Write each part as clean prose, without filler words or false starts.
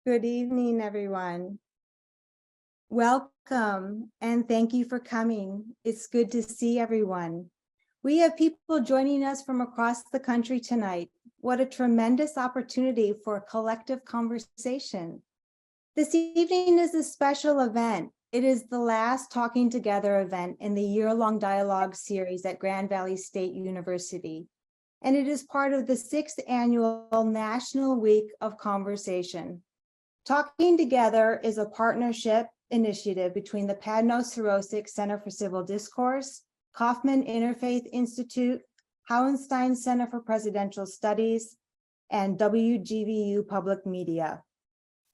Good evening, everyone. Welcome and thank you for coming. It's good to see everyone. We have people joining us from across the country tonight. What a tremendous opportunity for a collective conversation. This evening is a special event. It is the last Talking Together event in the year-long dialogue series at Grand Valley State University, and it is part of the 6th annual National Week of Conversation. Talking Together is a partnership initiative between the Padno-Sirosic Center for Civil Discourse, Kauffman Interfaith Institute, Hauenstein Center for Presidential Studies, and WGVU Public Media.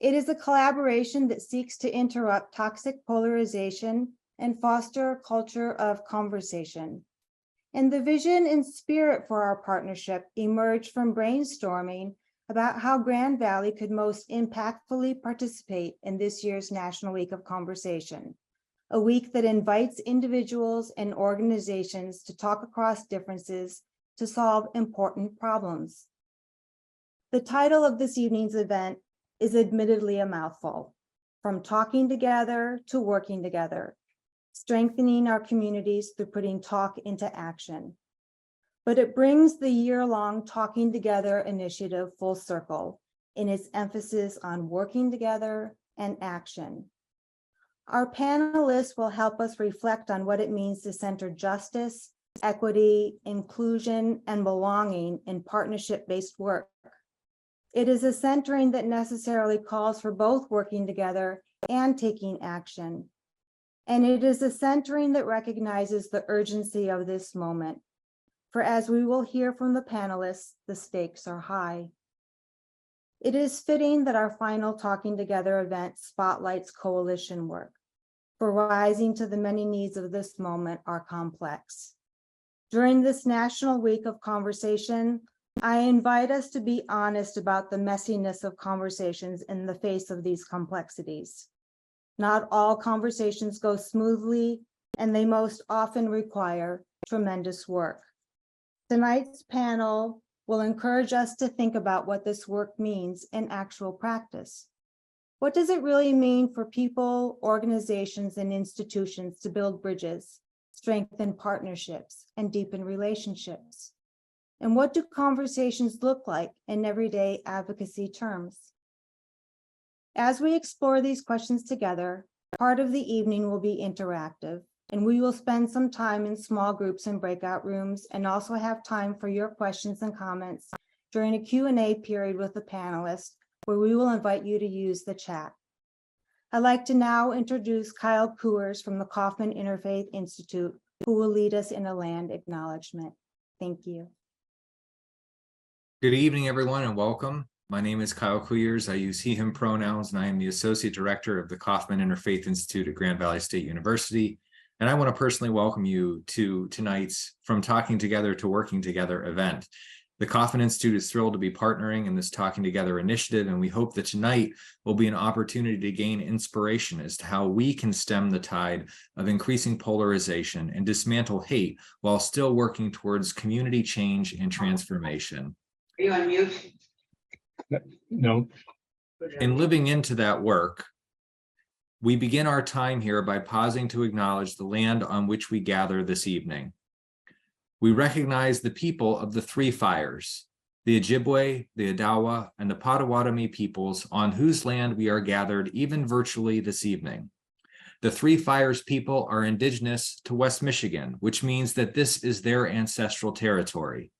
It is a collaboration that seeks to interrupt toxic polarization and foster a culture of conversation. And the vision and spirit for our partnership emerged from brainstorming about how Grand Valley could most impactfully participate in this year's National Week of Conversation, a week that invites individuals and organizations to talk across differences to solve important problems. The title of this evening's event is admittedly a mouthful: From Talking Together to Working Together, Strengthening Our Communities Through Putting Talk into Action. But it brings the year-long Talking Together initiative full circle in its emphasis on working together and action. Our panelists will help us reflect on what it means to center justice, equity, inclusion, and belonging in partnership-based work. It is a centering that necessarily calls for both working together and taking action. And it is a centering that recognizes the urgency of this moment. For as we will hear from the panelists, the stakes are high. It is fitting that our final Talking Together event spotlights coalition work, for rising to the many needs of this moment are complex. During this National Week of Conversation, I invite us to be honest about the messiness of conversations in the face of these complexities. Not all conversations go smoothly, and they most often require tremendous work. Tonight's panel will encourage us to think about what this work means in actual practice. What does it really mean for people, organizations, and institutions to build bridges, strengthen partnerships, and deepen relationships? And what do conversations look like in everyday advocacy terms? As we explore these questions together, part of the evening will be interactive, and we will spend some time in small groups and breakout rooms, and also have time for your questions and comments during a Q&A period with the panelists, where we will invite you to use the chat. I'd like to now introduce Kyle Kuers from the Kauffman Interfaith Institute, who will lead us in a land acknowledgement. Thank you. Good evening, everyone, and welcome. My name is Kyle Kuers. I use he, him pronouns, and I am the Associate Director of the Kauffman Interfaith Institute at Grand Valley State University. And I want to personally welcome you to tonight's From Talking Together to Working Together event. The Kauffman Institute is thrilled to be partnering in this Talking Together initiative, and we hope that tonight will be an opportunity to gain inspiration as to how we can stem the tide of increasing polarization and dismantle hate while still working towards community change and transformation. Are you on mute? No. In living into that work, we begin our time here by pausing to acknowledge the land on which we gather this evening. We recognize the people of the three fires, the Ojibwe, the Odawa, and the Potawatomi peoples on whose land we are gathered even virtually this evening. The Three Fires people are indigenous to West Michigan, which means that this is their ancestral territory.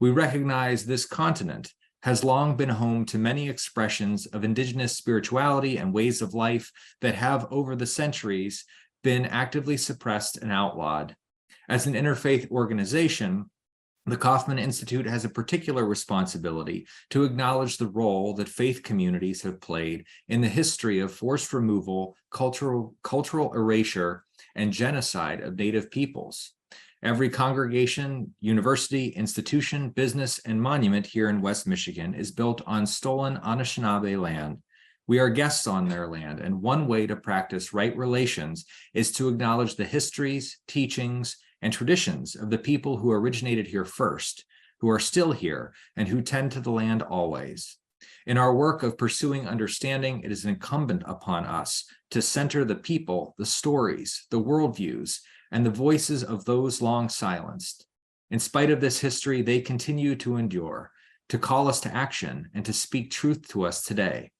We recognize this continent has long been home to many expressions of indigenous spirituality and ways of life that have over the centuries been actively suppressed and outlawed. As an interfaith organization, the Kauffman Institute has a particular responsibility to acknowledge the role that faith communities have played in the history of forced removal, cultural erasure, and genocide of Native peoples. Every congregation, university, institution, business, and monument here in West Michigan is built on stolen Anishinaabe land. We are guests on their land, and one way to practice right relations is to acknowledge the histories, teachings, and traditions of the people who originated here first, who are still here, and who tend to the land always. In our work of pursuing understanding, it is incumbent upon us to center the people, the stories, the worldviews, and the voices of those long silenced. In spite of this history, they continue to endure, to call us to action, and to speak truth to us today.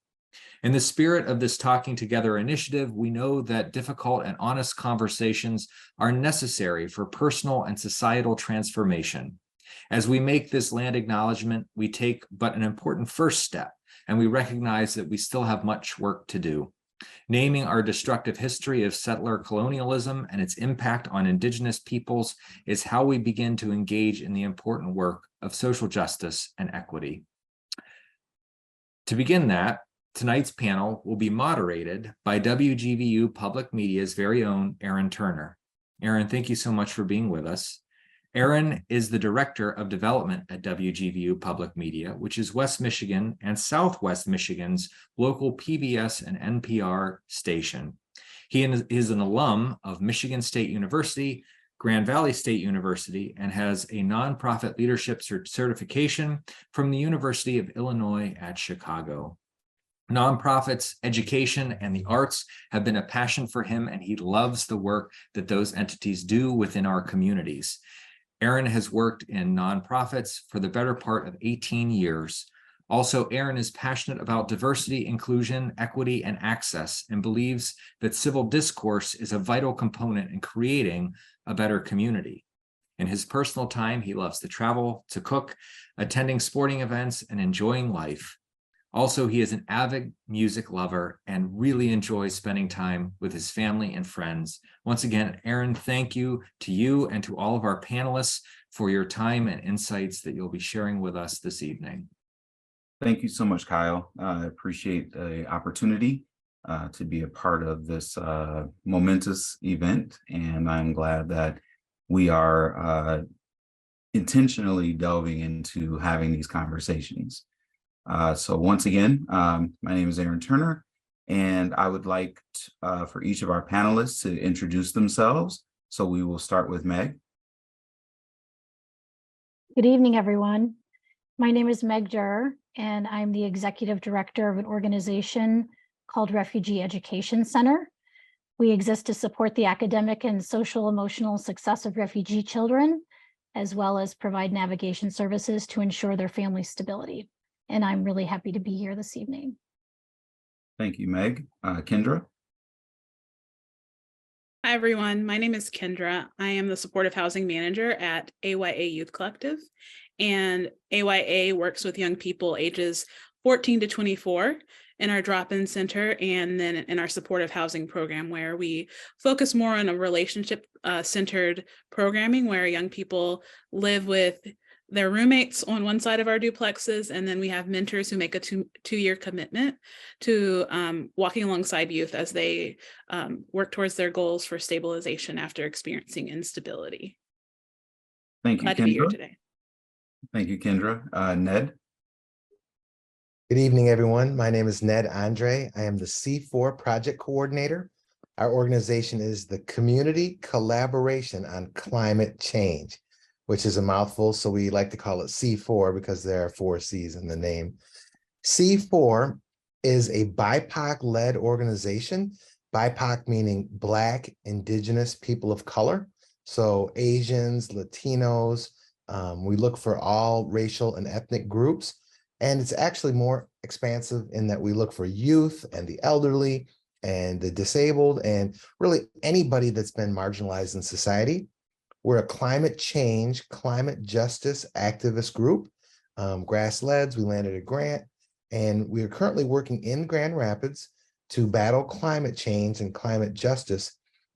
In the spirit of this Talking Together initiative, we know that difficult and honest conversations are necessary for personal and societal transformation. As we make this land acknowledgement, we take but an important first step, and we recognize that we still have much work to do. Naming our destructive history of settler colonialism and its impact on Indigenous peoples is how we begin to engage in the important work of social justice and equity. To begin that, tonight's panel will be moderated by WGVU Public Media's very own Aaron Turner. Aaron, thank you so much for being with us. Aaron is the Director of Development at WGVU Public Media, which is West Michigan and Southwest Michigan's local PBS and NPR station. He is an alum of Michigan State University, Grand Valley State University, and has a nonprofit leadership certification from the University of Illinois at Chicago. Nonprofits, education, and the arts have been a passion for him, and he loves the work that those entities do within our communities. Aaron has worked in nonprofits for the better part of 18 years. Also, Aaron is passionate about diversity, inclusion, equity, and access, and believes that civil discourse is a vital component in creating a better community. In his personal time, he loves to travel, to cook, attending sporting events, and enjoying life. Also, he is an avid music lover and really enjoys spending time with his family and friends. Once again, Aaron, thank you to you and to all of our panelists for your time and insights that you'll be sharing with us this evening. Thank you so much, Kyle. I appreciate the opportunity to be a part of this momentous event, and I'm glad that we are intentionally delving into having these conversations. So once again, my name is Aaron Turner, and I would like for each of our panelists to introduce themselves. So we will start with Meg. Good evening, everyone. My name is Meg Durer, and I'm the executive director of an organization called Refugee Education Center. We exist to support the academic and social emotional success of refugee children, as well as provide navigation services to ensure their family stability. And I'm really happy to be here this evening. Thank you, Meg. Kendra. Hi, everyone. My name is Kendra. I am the supportive housing manager at AYA Youth Collective, and AYA works with young people ages 14 to 24 in our drop-in center, and then in our supportive housing program, where we focus more on a relationship centered programming where young people live with their roommates on one side of our duplexes, and then we have mentors who make a two-year commitment to walking alongside youth as they work towards their goals for stabilization after experiencing instability. Thank you, Glad to be here today. Thank you, Kendra. Ned. Good evening, everyone. My name is Ned Andre. I am the C4 project coordinator. Our organization is the Community Collaboration on Climate Change, which is a mouthful, so we like to call it C4 because there are 4 C's in the name. C4 is a BIPOC-led organization, BIPOC meaning Black, Indigenous, people of color, so Asians, Latinos. We look for all racial and ethnic groups, and it's actually more expansive in that we look for youth and the elderly and the disabled and really anybody that's been marginalized in society. We're a climate change, climate justice activist group, Grass-led. We landed a grant, and we are currently working in Grand Rapids to battle climate change and climate justice,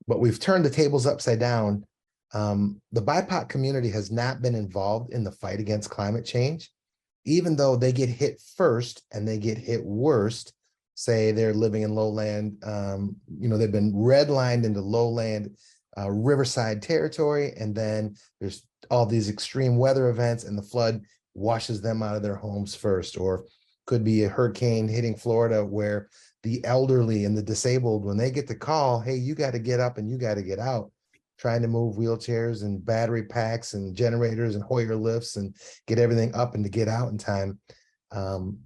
but we've turned the tables upside down. The BIPOC community has not been involved in the fight against climate change, even though they get hit first and they get hit worst. Say they're living in lowland, they've been redlined into lowland riverside territory, and then there's all these extreme weather events and the flood washes them out of their homes first. Or could be a hurricane hitting Florida where the elderly and the disabled, when they get the call, hey, you got to get up and you got to get out, trying to move wheelchairs and battery packs and generators and Hoyer lifts and get everything up and to get out in time.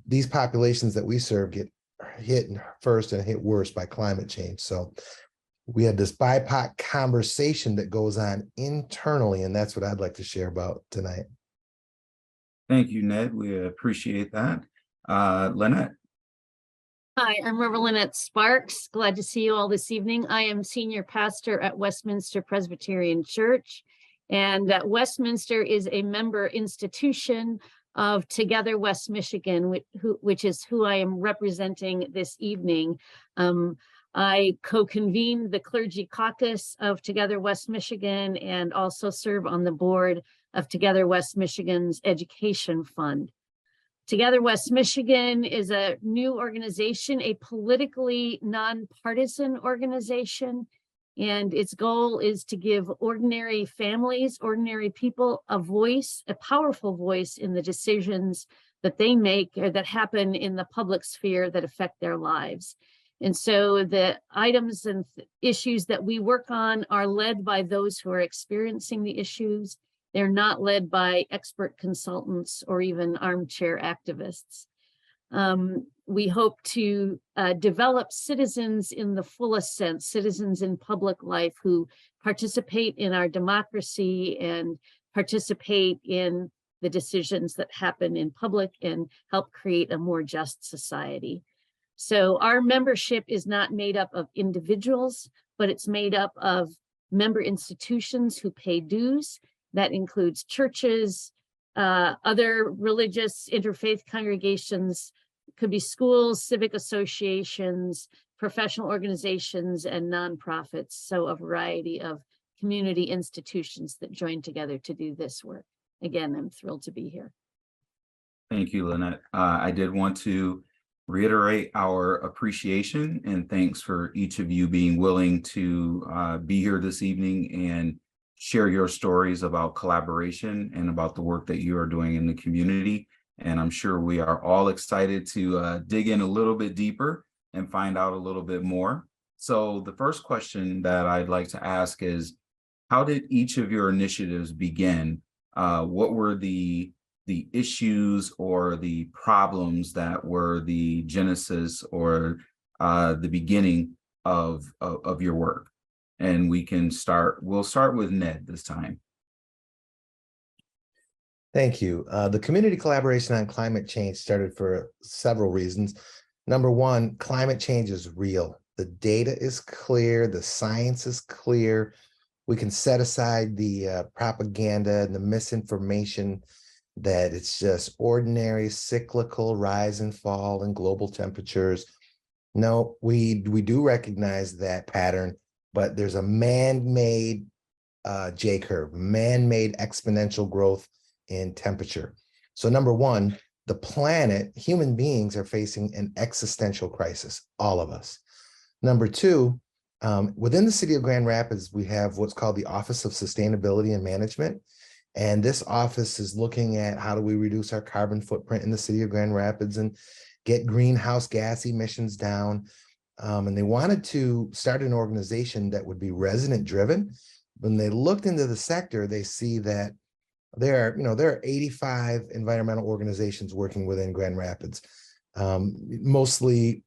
these populations that we serve get hit first and hit worse by climate change. So we had this BIPOC conversation that goes on internally, and that's what I'd like to share about tonight. Thank you, Ned. We appreciate that. Lynette. Hi, I'm Reverend Lynette Sparks. Glad to see you all this evening. I am senior pastor at Westminster Presbyterian Church, and Westminster is a member institution of Together West Michigan, which is who I am representing this evening. I co-convene the clergy caucus of Together West Michigan and also serve on the board of Together West Michigan's Education Fund. Together West Michigan is a new organization, a politically nonpartisan organization, and its goal is to give ordinary families, ordinary people a voice, a powerful voice in the decisions that they make or that happen in the public sphere that affect their lives. And so the items and issues that we work on are led by those who are experiencing the issues. They're not led by expert consultants or even armchair activists. We hope to develop citizens in the fullest sense, citizens in public life who participate in our democracy and participate in the decisions that happen in public and help create a more just society. So our membership is not made up of individuals, but it's made up of member institutions who pay dues. That includes churches, other religious interfaith congregations, could be schools, civic associations, professional organizations, and nonprofits. So a variety of community institutions that join together to do this work. Again, I'm thrilled to be here. Thank you, Lynette. I did want to reiterate our appreciation and thanks for each of you being willing to be here this evening and share your stories about collaboration and about the work that you are doing in the community. And I'm sure we are all excited to dig in a little bit deeper and find out a little bit more. So the first question that I'd like to ask is, how did each of your initiatives begin? What were the issues or the problems that were the genesis or the beginning of your work? And we'll start with Ned this time. Thank you. The community collaboration on climate change started for several reasons. Number one, climate change is real. The data is clear, the science is clear. We can set aside the propaganda and the misinformation that it's just ordinary cyclical rise and fall in global temperatures. No, we do recognize that pattern, but there's a man-made J-curve, man-made exponential growth in temperature. So number one, the planet, human beings are facing an existential crisis, all of us. Number two, within the city of Grand Rapids, we have what's called the Office of Sustainability and Management. And this office is looking at how do we reduce our carbon footprint in the city of Grand Rapids and get greenhouse gas emissions down. And they wanted to start an organization that would be resident driven. When they looked into the sector, they see that there are 85 environmental organizations working within Grand Rapids, mostly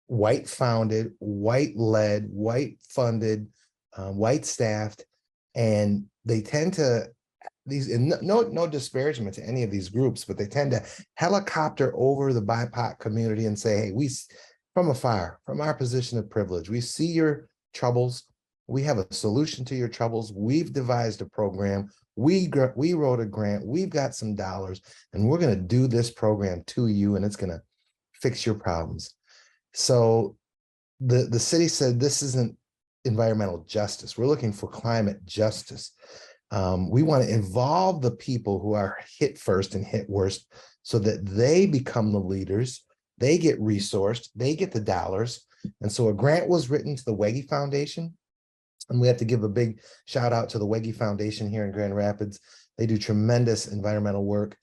white founded, white led, white funded, white staffed, and they tend to no disparagement to any of these groups, but they tend to helicopter over the BIPOC community and say, hey, we from afar, from our position of privilege, we see your troubles. We have a solution to your troubles. We've devised a program. We wrote a grant. We've got some dollars, and we're going to do this program to you, and it's going to fix your problems. So the city said, this isn't environmental justice. We're looking for climate justice. We want to involve the people who are hit first and hit worst so that they become the leaders. They get resourced. They get the dollars. And so a grant was written to the Wegge Foundation. And we have to give a big shout out to the Wegge Foundation here in Grand Rapids. They do tremendous environmental work,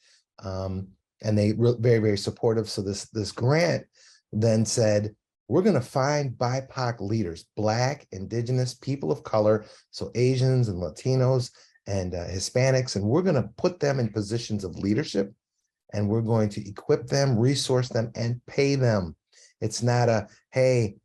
and they very, very supportive. So this grant then said, we're going to find BIPOC leaders, Black, Indigenous, people of color, so Asians and Latinos and Hispanics, and we're going to put them in positions of leadership. and we're going to equip them, resource them, and pay them. It's not a, hey,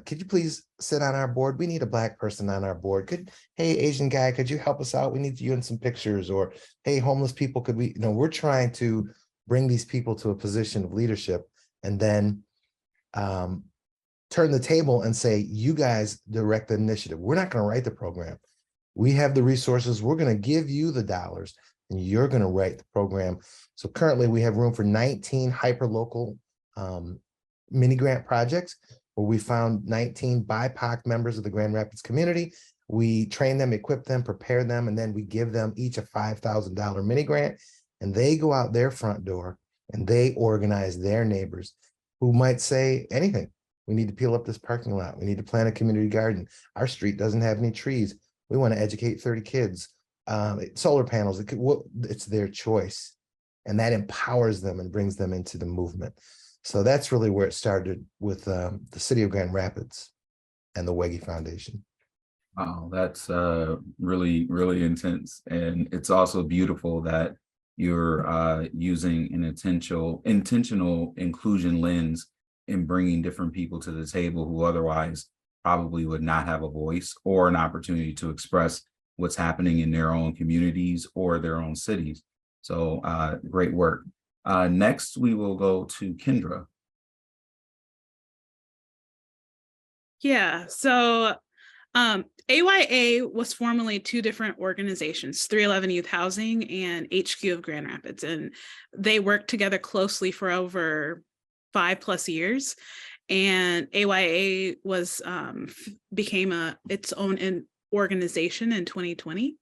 could you please sit on our board? We need a Black person on our board. Hey, Asian guy, could you help us out? We need you in some pictures. Or, hey, homeless people, we're trying to bring these people to a position of leadership and then turn the table and say, you guys direct the initiative. We're not going to write the program. We have the resources. We're going to give you the dollars and you're going to write the program. So currently we have room for 19 hyperlocal mini grant projects where we found 19 BIPOC members of the Grand Rapids community. We train them, equip them, prepare them, and then we give them each a $5,000 mini grant. And they go out their front door and they organize their neighbors who might say anything. We need to peel up this parking lot. We need to plant a community garden. Our street doesn't have any trees. We want to educate 30 kids. Solar panels, it's their choice. And that empowers them and brings them into the movement. So that's really where it started with the city of Grand Rapids and the Wege Foundation. Wow, that's really, really intense. And it's also beautiful that you're using an intentional inclusion lens in bringing different people to the table who otherwise probably would not have a voice or an opportunity to express what's happening in their own communities or their own cities. So great work. Next, we will go to Kendra. Yeah, so AYA was formerly two different organizations, 311 Youth Housing and HQ of Grand Rapids, and they worked together closely for over 5+ years. And AYA became its own organization in 2020.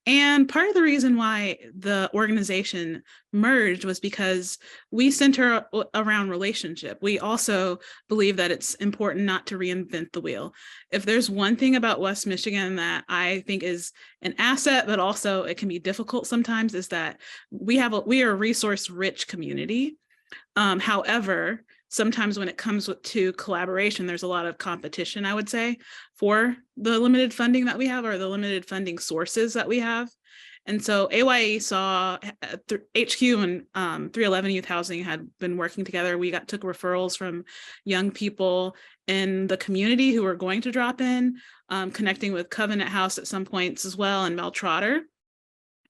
And part of the reason why the organization merged was because we center around relationship. We also believe that it's important not to reinvent the wheel. If there's one thing about West Michigan that I think is an asset, but also it can be difficult sometimes, is that we are a resource-rich community. However, sometimes when it comes to collaboration, there's a lot of competition, I would say, for the limited funding that we have or the limited funding sources that we have. And so AYA saw HQ and 311 Youth Housing had been working together. We took referrals from young people in the community who were going to drop in, connecting with Covenant House at some points as well, and Mel Trotter.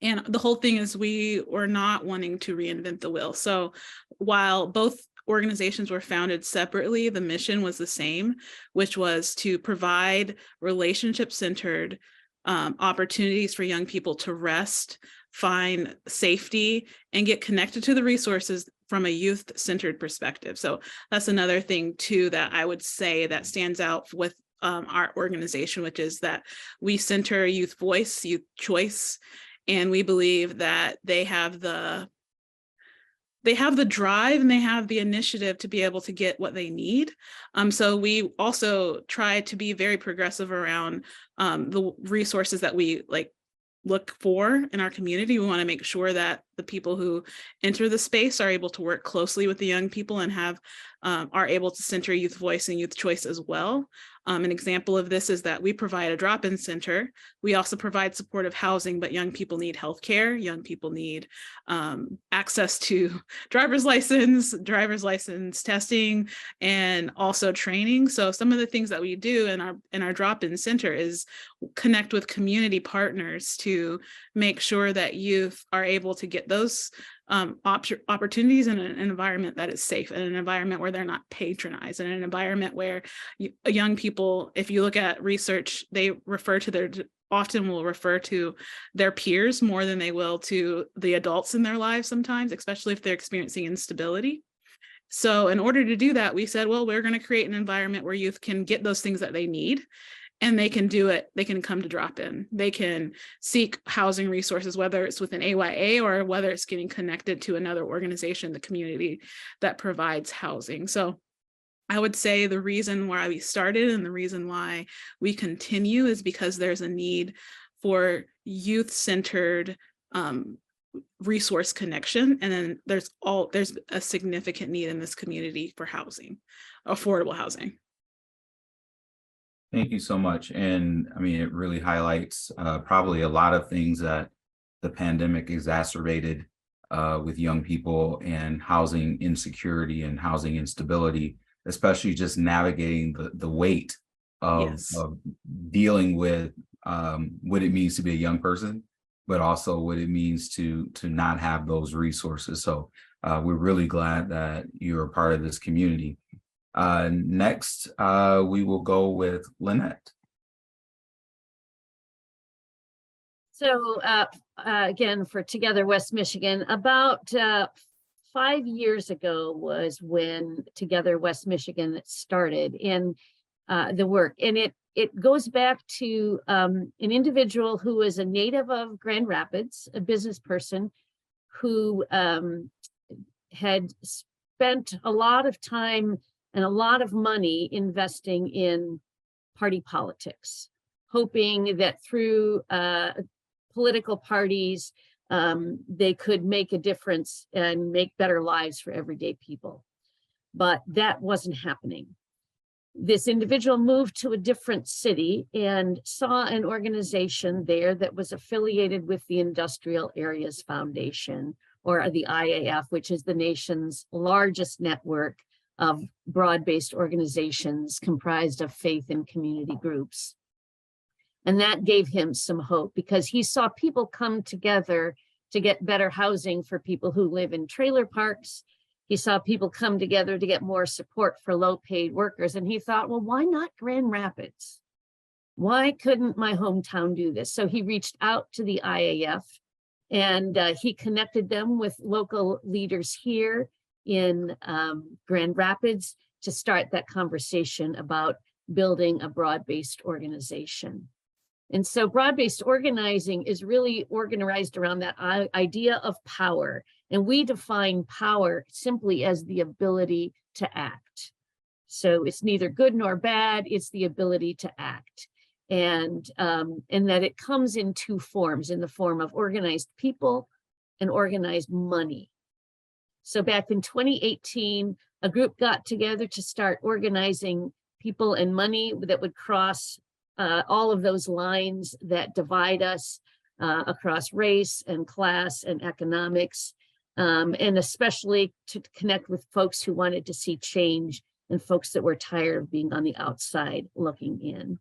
And the whole thing is we were not wanting to reinvent the wheel. So while both organizations were founded separately, the mission was the same, which was to provide relationship-centered opportunities for young people to rest, find safety, and get connected to the resources from a youth-centered perspective. So that's another thing too that I would say that stands out with our organization, which is that we center youth voice, youth choice, and we believe that they have the drive and they have the initiative to be able to get what they need. So we also try to be very progressive around the resources that we look for in our community. We want to make sure that the people who enter the space are able to work closely with the young people and are able to center youth voice and youth choice as well. An example of this is that we provide a drop-in center. We also provide supportive housing, but young people need healthcare. Young people need access to driver's license testing, and also training. So some of the things that we do in our drop-in center is connect with community partners to make sure that youth are able to get those opportunities in an environment that is safe, in an environment where they're not patronized, in an environment where young people, if you look at research, they often will refer to their peers more than they will to the adults in their lives sometimes, especially if they're experiencing instability. So in order to do that, we said, well, we're going to create an environment where youth can get those things that they need. And they can do it. They can come to drop in. They can seek housing resources, whether it's within AYA or whether it's getting connected to another organization in the community that provides housing. So I would say the reason why we started and the reason why we continue is because there's a need for youth-centered resource connection. And then there's a significant need in this community for housing, affordable housing. Thank you so much. And I mean, it really highlights probably a lot of things that the pandemic exacerbated with young people and housing insecurity and housing instability, especially just navigating the weight of dealing with what it means to be a young person, but also what it means to not have those resources. So we're really glad that you're a part of this community. Next, we will go with Lynette. So again, for Together West Michigan, about 5 years ago was when Together West Michigan started in the work. And it goes back to an individual who was a native of Grand Rapids, a business person who had spent a lot of time and a lot of money investing in party politics, hoping that through political parties, they could make a difference and make better lives for everyday people. But that wasn't happening. This individual moved to a different city and saw an organization there that was affiliated with the Industrial Areas Foundation, or the IAF, which is the nation's largest network of broad-based organizations comprised of faith and community groups. And that gave him some hope because he saw people come together to get better housing for people who live in trailer parks. He saw people come together to get more support for low-paid workers. And he thought, well, why not Grand Rapids? Why couldn't my hometown do this? So he reached out to the IAF and he connected them with local leaders here in Grand Rapids to start that conversation about building a broad-based organization. And so broad-based organizing is really organized around that idea of power. And we define power simply as the ability to act. So it's neither good nor bad, it's the ability to act. And that it comes in two forms, in the form of organized people and organized money. So back in 2018, a group got together to start organizing people and money that would cross all of those lines that divide us across race and class and economics, and especially to connect with folks who wanted to see change and folks that were tired of being on the outside looking in.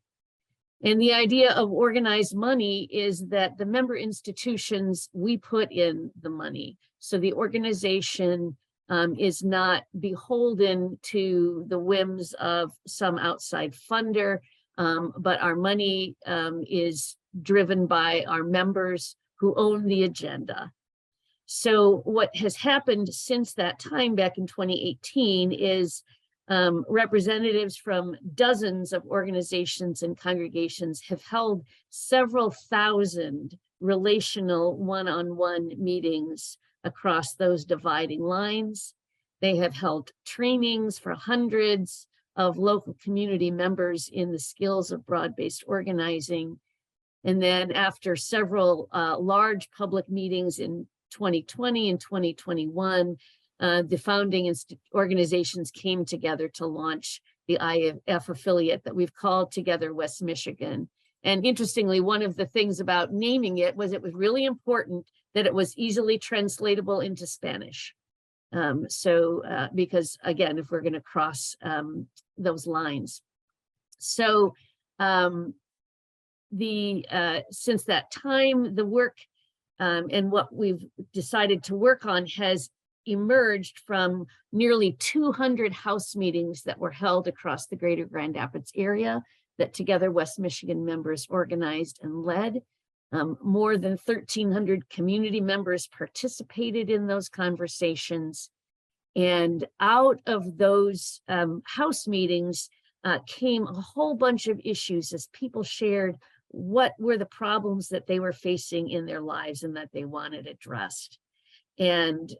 And the idea of organized money is that the member institutions, we put in the money. So the organization is not beholden to the whims of some outside funder, but our money is driven by our members who own the agenda. So what has happened since that time back in 2018 is representatives from dozens of organizations and congregations have held several thousand relational one-on-one meetings across those dividing lines. They have held trainings for hundreds of local community members in the skills of broad-based organizing. And then after several large public meetings in 2020 and 2021, the founding organizations came together to launch the IAF affiliate that we've called Together West Michigan. And interestingly, one of the things about naming it was really important that it was easily translatable into Spanish. Because again, if we're going to cross those lines. So since that time, the work and what we've decided to work on has emerged from nearly 200 house meetings that were held across the greater Grand Rapids area that Together West Michigan members organized and led. More than 1,300 community members participated in those conversations. And out of those house meetings came a whole bunch of issues as people shared what were the problems that they were facing in their lives and that they wanted addressed. And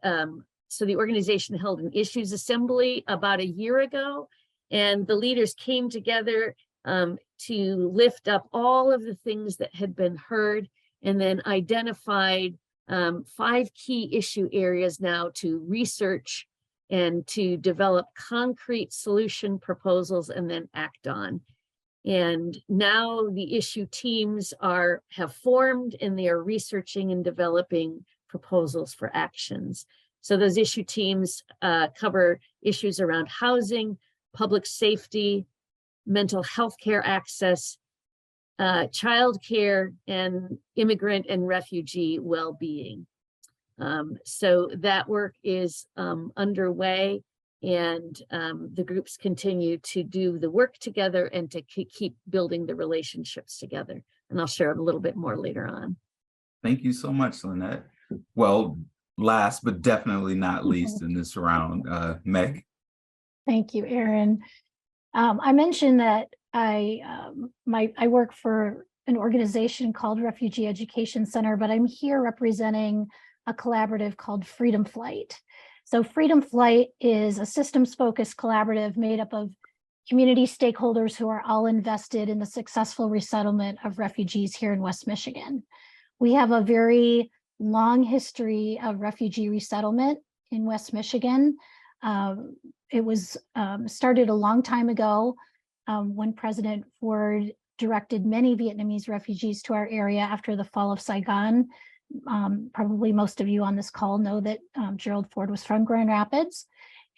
so the organization held an issues assembly about a year ago, and the leaders came together to lift up all of the things that had been heard, and then identified 5 key issue areas now to research and to develop concrete solution proposals and then act on. And now the issue teams have formed, and they are researching and developing proposals for actions. So those issue teams cover issues around housing, public safety, mental health care access, childcare, and immigrant and refugee well-being. So that work is underway, and the groups continue to do the work together and to keep building the relationships together. And I'll share a little bit more later on. Thank you so much, Lynette. Well, last but definitely not least in this round, Meg. Thank you, Aaron. I mentioned that I work for an organization called Refugee Education Center, but I'm here representing a collaborative called Freedom Flight. So Freedom Flight is a systems-focused collaborative made up of community stakeholders who are all invested in the successful resettlement of refugees here in West Michigan. We have a very long history of refugee resettlement in West Michigan. It was started a long time ago when President Ford directed many Vietnamese refugees to our area after the fall of Saigon. Probably most of you on this call know that Gerald Ford was from Grand Rapids.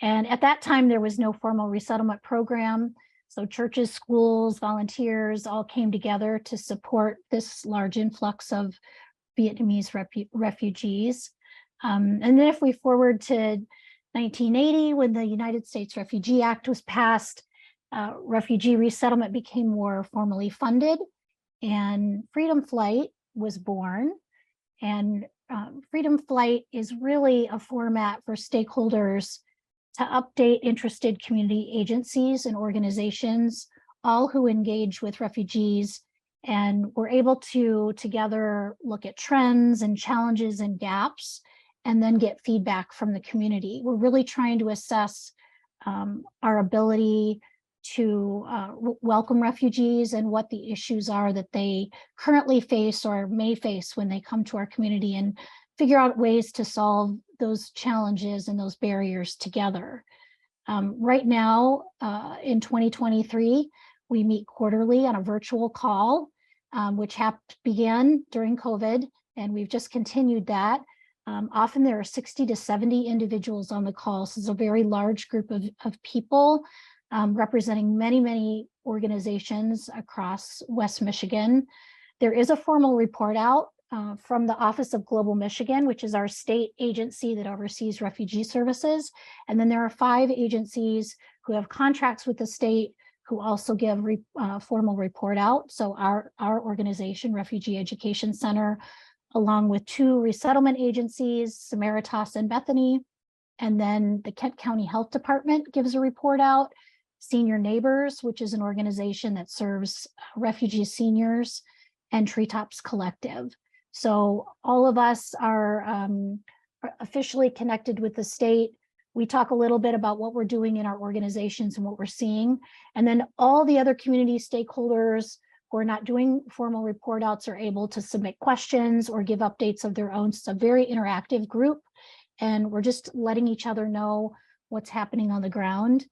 And at that time, there was no formal resettlement program. So churches, schools, volunteers all came together to support this large influx of Vietnamese refugees. And then if we forward to 1980, when the United States Refugee Act was passed, refugee resettlement became more formally funded, and Freedom Flight was born. And Freedom Flight is really a format for stakeholders to update interested community agencies and organizations, all who engage with refugees. And we're able to together look at trends and challenges and gaps, and then get feedback from the community. We're really trying to assess our ability to welcome refugees and what the issues are that they currently face or may face when they come to our community, and figure out ways to solve those challenges and those barriers together. Right now, in 2023, we meet quarterly on a virtual call, which began during COVID, and we've just continued that. Often there are 60 to 70 individuals on the call, so it's a very large group of people representing many, many organizations across West Michigan. There is a formal report out from the Office of Global Michigan, which is our state agency that oversees refugee services. And then there are 5 agencies who have contracts with the state who also give formal report out. So our organization, Refugee Education Center, along with 2 resettlement agencies, Samaritas and Bethany, and then the Kent County Health Department gives a report out. Senior Neighbors, which is an organization that serves refugee seniors, and Treetops Collective. So all of us are officially connected with the state. We talk a little bit about what we're doing in our organizations and what we're seeing. And then all the other community stakeholders who are not doing formal report outs are able to submit questions or give updates of their own. It's a very interactive group, and we're just letting each other know what's happening on the ground.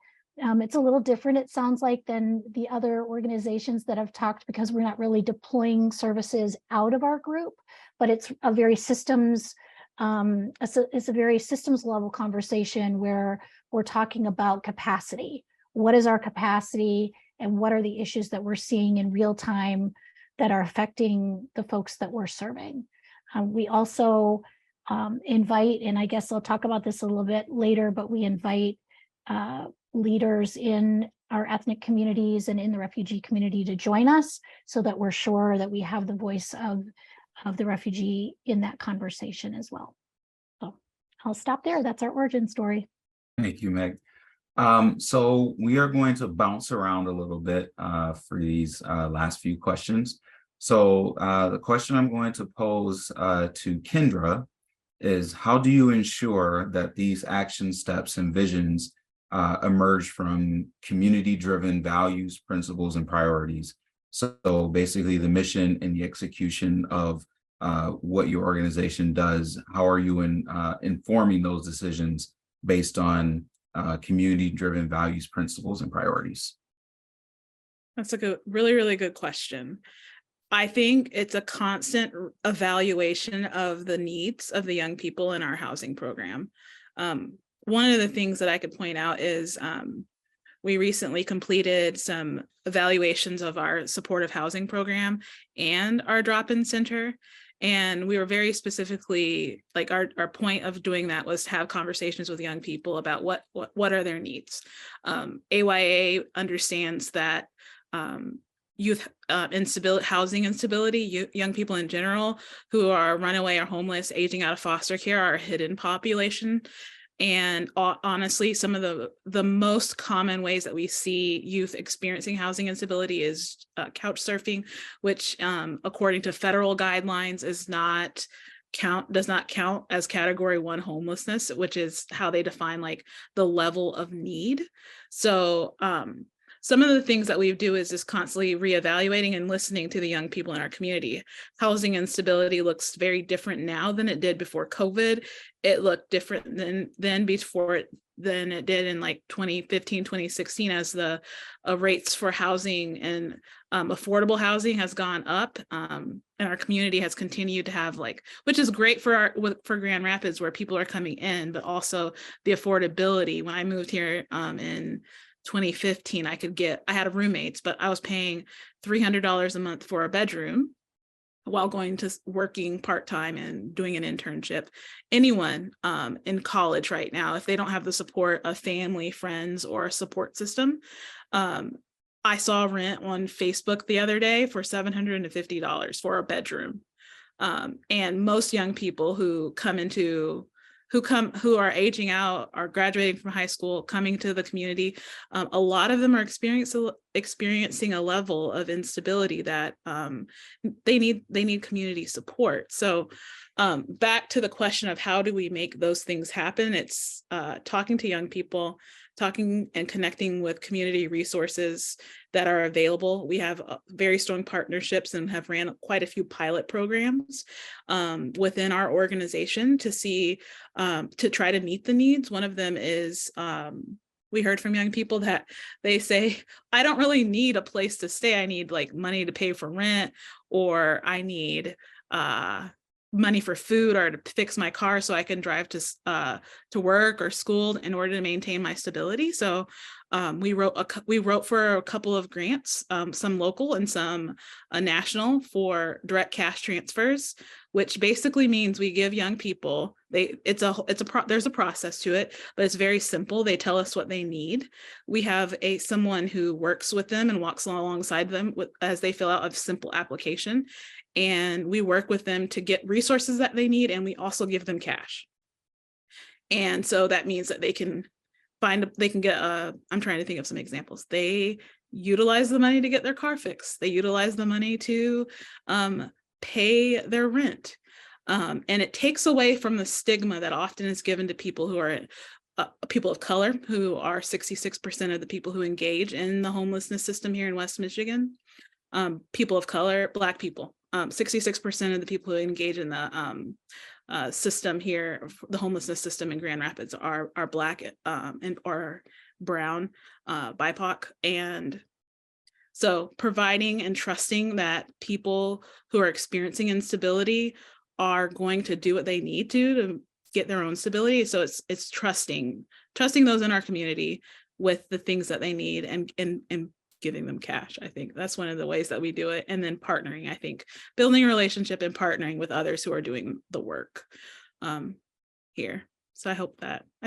It's a little different, it sounds like, than the other organizations that have talked, because we're not really deploying services out of our group, but it's a very systems, it's a very systems level conversation where we're talking about capacity. What is our capacity, and what are the issues that we're seeing in real time that are affecting the folks that we're serving? We also invite, and I guess I'll talk about this a little bit later, but we invite leaders in our ethnic communities and in the refugee community to join us, so that we're sure that we have the voice of the refugee in that conversation as well. So I'll stop there. That's our origin story. Thank you, Meg. So we are going to bounce around a little bit for these last few questions. So the question I'm going to pose to Kendra is, how do you ensure that these action steps and visions emerge from community-driven values, principles, and priorities? So basically the mission and the execution of what your organization does, how are you informing those decisions based on community-driven values, principles, and priorities? That's a really, really good question. I think it's a constant evaluation of the needs of the young people in our housing program. One of the things that I could point out is we recently completed some evaluations of our supportive housing program and our drop-in center. And we were very specifically, like our point of doing that was to have conversations with young people about what are their needs. AYA understands that youth instability, housing instability, young people in general who are runaway or homeless, aging out of foster care are a hidden population. And honestly, some of the most common ways that we see youth experiencing housing instability is couch surfing, which according to federal guidelines does not count as category 1 homelessness, which is how they define like the level of need. So some of the things that we do is just constantly reevaluating and listening to the young people in our community. Housing instability looks very different now than it did before COVID. It looked different than it did in like 2015, 2016 as the rates for housing and affordable housing has gone up. And our community has continued to have which is great for Grand Rapids where people are coming in, but also the affordability. When I moved here in 2015, I had roommates, but I was paying $300 a month for a bedroom while going to working part-time and doing an internship. Anyone in college right now, if they don't have the support of family, friends, or a support system, I saw rent on Facebook the other day for $750 for a bedroom. And most young people who are aging out, are graduating from high school, coming to the community, a lot of them are experiencing a level of instability that they need community support. So back to the question of how do we make those things happen, it's talking to young people, talking and connecting with community resources that are available. We have very strong partnerships and have ran quite a few pilot programs within our organization to try to meet the needs. One of them is we heard from young people that they say, I don't really need a place to stay. I need money to pay for rent, or I need money for food or to fix my car so I can drive to work or school in order to maintain my stability. So we wrote for a couple of grants, some local and some national, for direct cash transfers, which basically means we give young people, there's a process to it, but it's very simple. They tell us what they need. We have someone who works with them and walks alongside them as they fill out a simple application. And we work with them to get resources that they need, and we also give them cash. And so that means that they can get I'm trying to think of some examples. They utilize the money to get their car fixed. They utilize the money to pay their rent. And it takes away from the stigma that often is given to people who are people of color, who are 66% of the people who engage in the homelessness system here in West Michigan. People of color, Black people. 66% of the people who engage in the system here, the homelessness system in Grand Rapids, are Black and or brown, BIPOC. And so providing and trusting that people who are experiencing instability are going to do what they need to get their own stability. So it's trusting those in our community with the things that they need and giving them cash. I think that's one of the ways that we do it. And then partnering, I think, building a relationship and partnering with others who are doing the work here. So I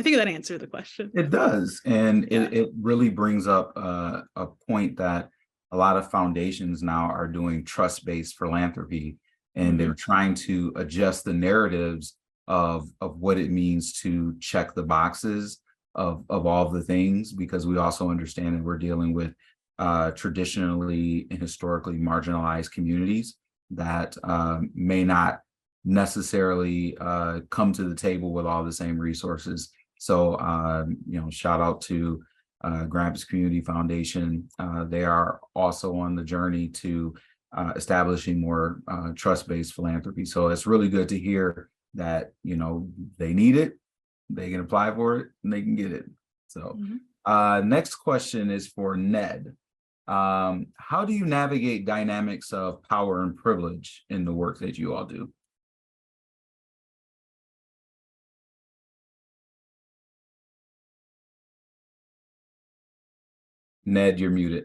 think that answered the question. It does. And it really brings up a point that a lot of foundations now are doing trust-based philanthropy, and they're trying to adjust the narratives of what it means to check the boxes of all the things, because we also understand that we're dealing with traditionally and historically marginalized communities that may not necessarily come to the table with all the same resources. So, shout out to Grand Rapids Community Foundation. They are also on the journey to establishing more trust-based philanthropy. So it's really good to hear that, they need it, they can apply for it, and they can get it. So next question is for Ned. How do you navigate dynamics of power and privilege in the work that you all do? Ned, you're muted.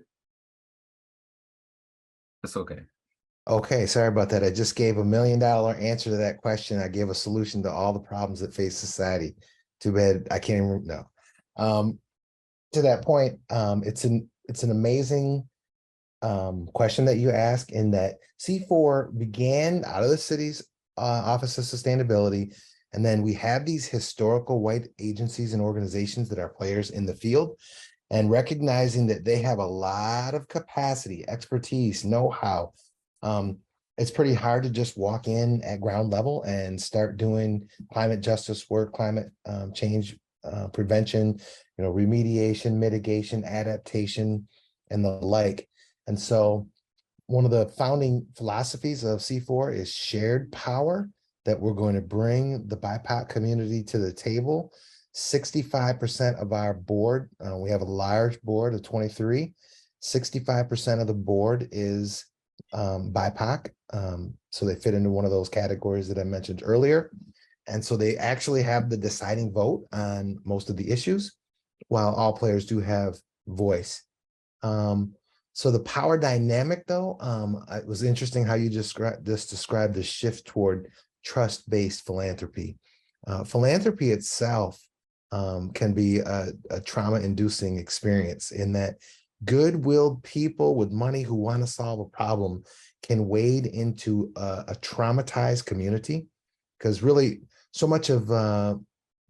That's okay. Okay, sorry about that. I just gave $1 million answer to that question. I gave a solution to all the problems that face society. Too bad I can't even no. To that point, it's an amazing question that you ask, in that C4 began out of the city's Office of Sustainability, and then we have these historical white agencies and organizations that are players in the field, and recognizing that they have a lot of capacity, expertise, know-how. It's pretty hard to just walk in at ground level and start doing climate justice work, climate change prevention, remediation, mitigation, adaptation, and the like. And so one of the founding philosophies of C4 is shared power, that we're going to bring the BIPOC community to the table. 65% of our board, we have a large board of 23, 65% of the board is BIPOC. So they fit into one of those categories that I mentioned earlier. And so they actually have the deciding vote on most of the issues, while all players do have voice. So the power dynamic, though, it was interesting how you described the shift toward trust-based philanthropy. Philanthropy itself can be a trauma-inducing experience, in that good-willed people with money who want to solve a problem can wade into a traumatized community, because really so much of the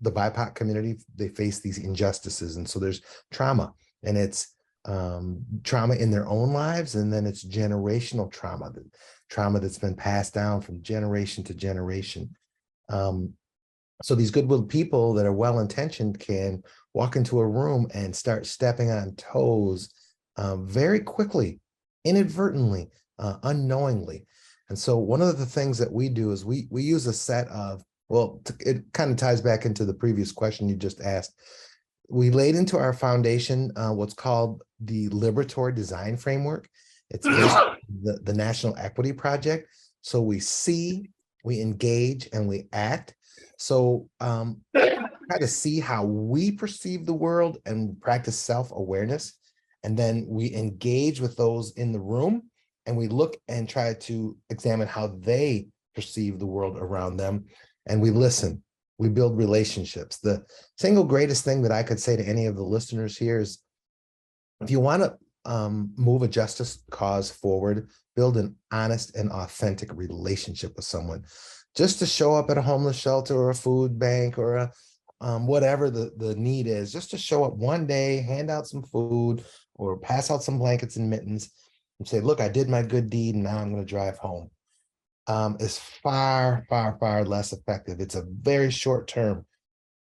BIPOC community, they face these injustices, and so there's trauma, and it's trauma in their own lives, and then it's generational trauma, the trauma that's been passed down from generation to generation. So these goodwill people that are well-intentioned can walk into a room and start stepping on toes very quickly, inadvertently, unknowingly. And so one of the things that we do is we use a set of, well, it kind of ties back into the previous question you just asked. We laid into our foundation what's called the Liberatory Design Framework. It's based on the National Equity Project. So we see, we engage, and we act. So try to see how we perceive the world and practice self-awareness. And then we engage with those in the room, and we look and try to examine how they perceive the world around them. And we listen, we build relationships. The single greatest thing that I could say to any of the listeners here is, if you want to move a justice cause forward, build an honest and authentic relationship with someone. Just to show up at a homeless shelter or a food bank or a whatever the need is, just to show up one day, hand out some food or pass out some blankets and mittens and say, look, I did my good deed and now I'm going to drive home, is far, far, far less effective. It's a very short term.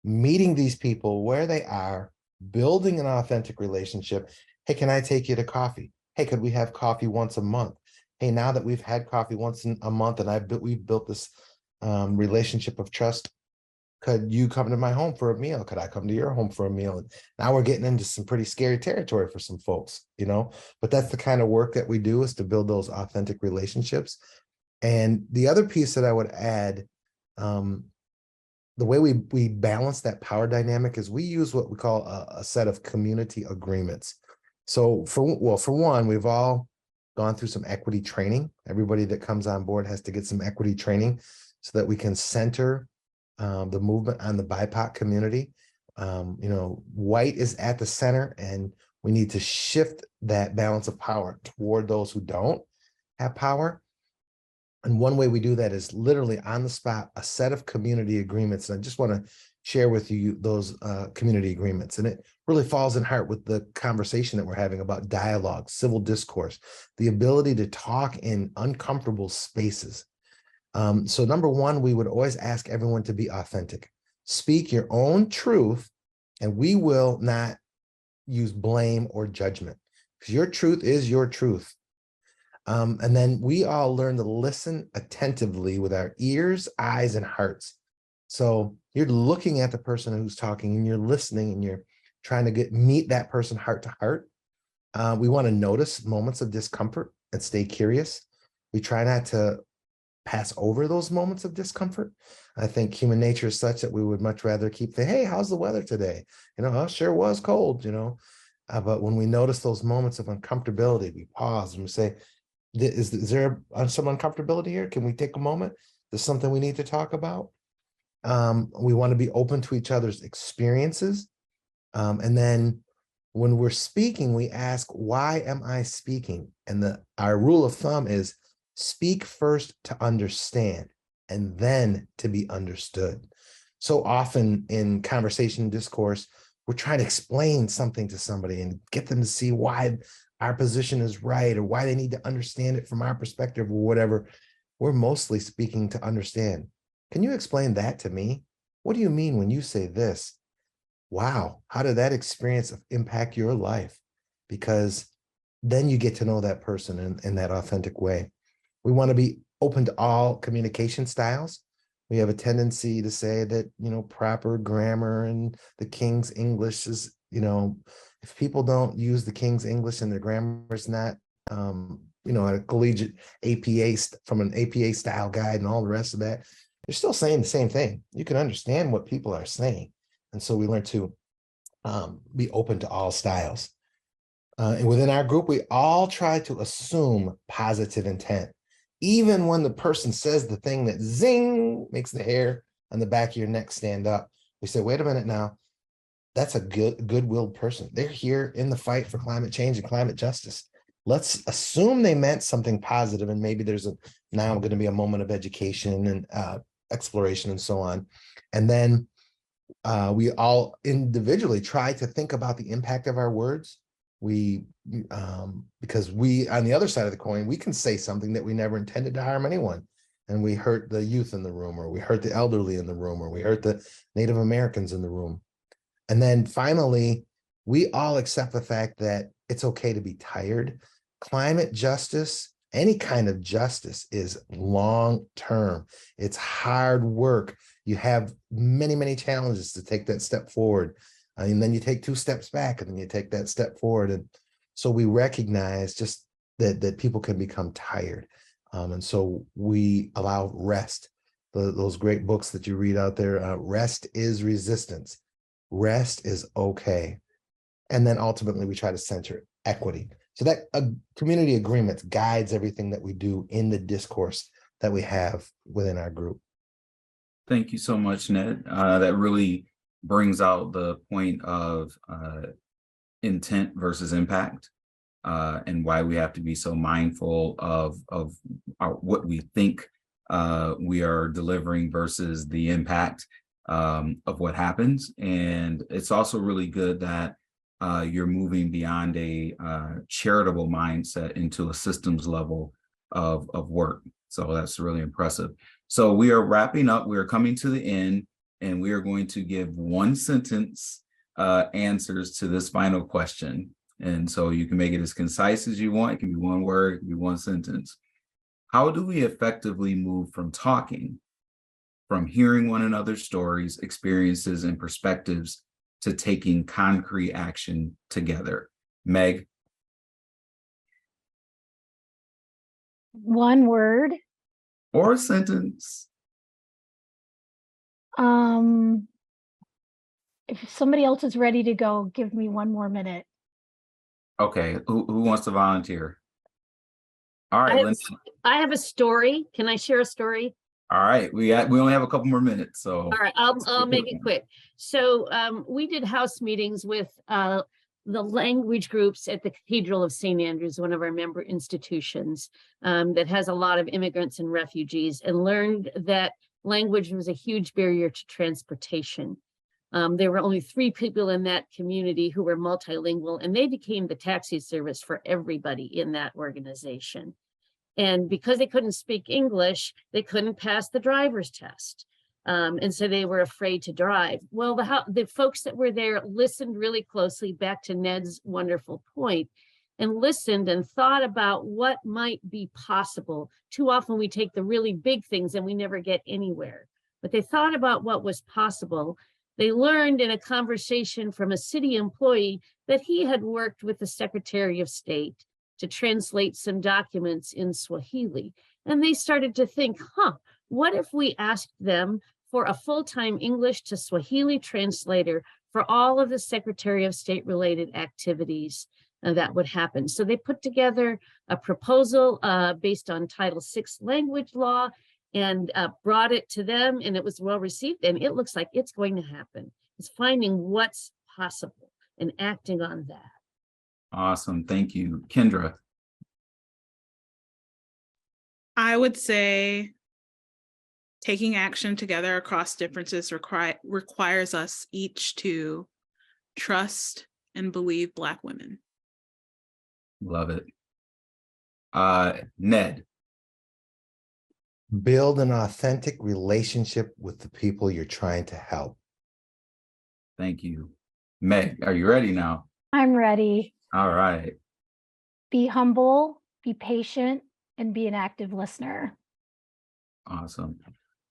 Meeting these people where they are, building an authentic relationship. Hey, can I take you to coffee? Hey, could we have coffee once a month? Hey, now that we've had coffee once a month and we've built this relationship of trust, could you come to my home for a meal? Could I come to your home for a meal? And now we're getting into some pretty scary territory for some folks, but that's the kind of work that we do, is to build those authentic relationships. And the other piece that I would add, the way we balance that power dynamic is we use what we call a set of community agreements. So for one, we've all gone through some equity training. Everybody that comes on board has to get some equity training so that we can center the movement on the BIPOC community. White is at the center, and we need to shift that balance of power toward those who don't have power. And one way we do that is literally on the spot, a set of community agreements. And I just want to share with you those community agreements. And it really falls in heart with the conversation that we're having about dialogue, civil discourse, the ability to talk in uncomfortable spaces. So number one, we would always ask everyone to be authentic. Speak your own truth, and we will not use blame or judgment, because your truth is your truth. And then we all learn to listen attentively with our ears, eyes, and hearts. So you're looking at the person who's talking, and you're listening, and you're trying to meet that person heart to heart. We want to notice moments of discomfort and stay curious. We try not to pass over those moments of discomfort. I think human nature is such that we would much rather keep the, hey, how's the weather today? Oh, sure was cold, but when we notice those moments of uncomfortability, we pause and we say, is there some uncomfortability here? Can we take a moment? There's something we need to talk about. We want to be open to each other's experiences. And then when we're speaking, we ask, why am I speaking? And our rule of thumb is speak first to understand and then to be understood. So often in conversation and discourse, we're trying to explain something to somebody and get them to see why our position is right or why they need to understand it from our perspective or whatever. We're mostly speaking to understand. Can you explain that to me? What do you mean when you say this? Wow, how did that experience impact your life? Because then you get to know that person in that authentic way. We want to be open to all communication styles. We have a tendency to say that, proper grammar and the King's English is, if people don't use the King's English and their grammar is not, a collegiate APA from an APA style guide and all the rest of that, they're still saying the same thing. You can understand what people are saying. And so we learn to be open to all styles. And within our group, we all try to assume positive intent. Even when the person says the thing that zing makes the hair on the back of your neck stand up, we say, wait a minute now, that's a good-willed person. They're here in the fight for climate change and climate justice. Let's assume they meant something positive, and maybe there's now going to be a moment of education and exploration and so on. And then we all individually try to think about the impact of our words. Because we, on the other side of the coin, we can say something that we never intended to harm anyone. And we hurt the youth in the room, or we hurt the elderly in the room, or we hurt the Native Americans in the room. And then finally, we all accept the fact that it's okay to be tired. Climate justice, any kind of justice, is long-term. It's hard work. You have many, many challenges to take that step forward. And then you take 2 steps back, and then you take that step forward. And so we recognize just that people can become tired. And so we allow rest. Those great books that you read out there, rest is resistance. Rest is okay. And then ultimately we try to center equity. So that community agreement guides everything that we do in the discourse that we have within our group. Thank you so much, Ned. That really brings out the point of intent versus impact, and why we have to be so mindful of what we think we are delivering versus the impact of what happens. And it's also really good that you're moving beyond a charitable mindset into a systems level of work. So that's really impressive. So we are wrapping up. We are coming to the end, and we are going to give 1 sentence answers to this final question. And so you can make it as concise as you want. It can be 1 word, it can be 1 sentence. How do we effectively move from talking, from hearing one another's stories, experiences, and perspectives, to taking concrete action together? Meg? 1 word. Or a sentence. If somebody else is ready to go, give me 1 more minute. Okay, who wants to volunteer? All right, Linda. I have a story. Can I share a story? All right, we only have a couple more minutes, so. All right, I'll make it quick. So we did house meetings with the language groups at the Cathedral of St. Andrews, one of our member institutions that has a lot of immigrants and refugees, and learned that language was a huge barrier to transportation. There were only 3 people in that community who were multilingual, and they became the taxi service for everybody in that organization. And because they couldn't speak English, they couldn't pass the driver's test. And so they were afraid to drive. Well, the folks that were there listened really closely, back to Ned's wonderful point, and listened and thought about what might be possible. Too often we take the really big things and we never get anywhere. But they thought about what was possible. They learned in a conversation from a city employee that he had worked with the Secretary of State to translate some documents in Swahili. And they started to think, what if we asked them for a full-time English to Swahili translator for all of the Secretary of State related activities that would happen. So they put together a proposal based on Title VI language law and brought it to them, and it was well received, and it looks like it's going to happen. It's finding what's possible and acting on that. Awesome. Thank you. Kendra. I would say taking action together across differences requires us each to trust and believe Black women. Love it. Ned. Build an authentic relationship with the people you're trying to help. Thank you. Meg, are you ready now? I'm ready. All right. Be humble, be patient, and be an active listener. Awesome.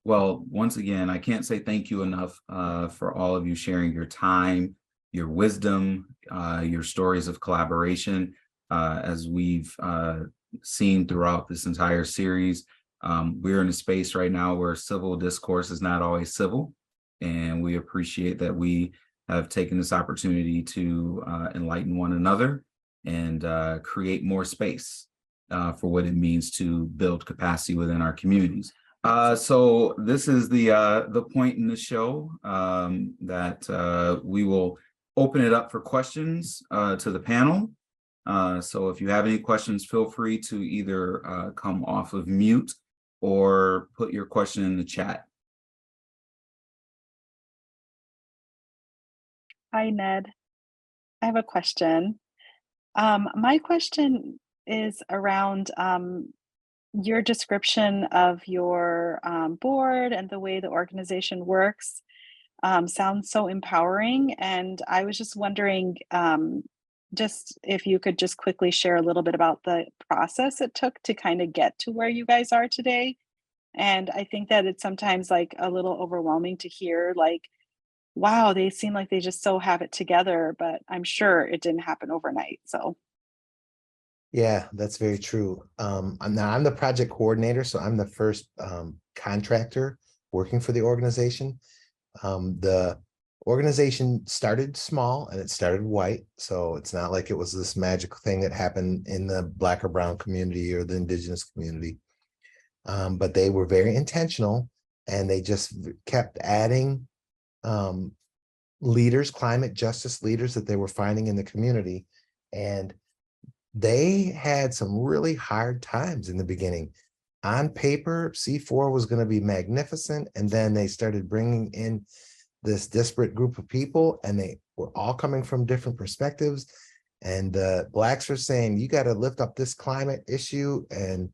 Well, once again, I can't say thank you enough for all of you sharing your time, your wisdom, your stories of collaboration. As we've seen throughout this entire series, we're in a space right now where civil discourse is not always civil. And we appreciate that we have taken this opportunity to enlighten one another and create more space for what it means to build capacity within our communities. So this is the point in the show that we will open it up for questions to the panel. So if you have any questions, feel free to either come off of mute or put your question in the chat. Hi, Ned. I have a question. My question is around your description of your board and the way the organization works. Sounds so empowering. And I was just wondering, just if you could just quickly share a little bit about the process it took to kind of get to where you guys are today. And I think that it's sometimes like a little overwhelming to hear, like, wow, they seem like they just so have it together, but I'm sure it didn't happen overnight. So Yeah, that's very true. I'm the project coordinator, so I'm the first contractor working for the organization. The organization started small and it started white, so it's not like it was this magical thing that happened in the Black or Brown community or the Indigenous community. But they were very intentional, and they just kept adding leaders, climate justice leaders that they were finding in the community. And they had some really hard times in the beginning. On paper, C4 was going to be magnificent. And then they started bringing in this disparate group of people, and they were all coming from different perspectives. And the Blacks were saying, you got to lift up this climate issue. And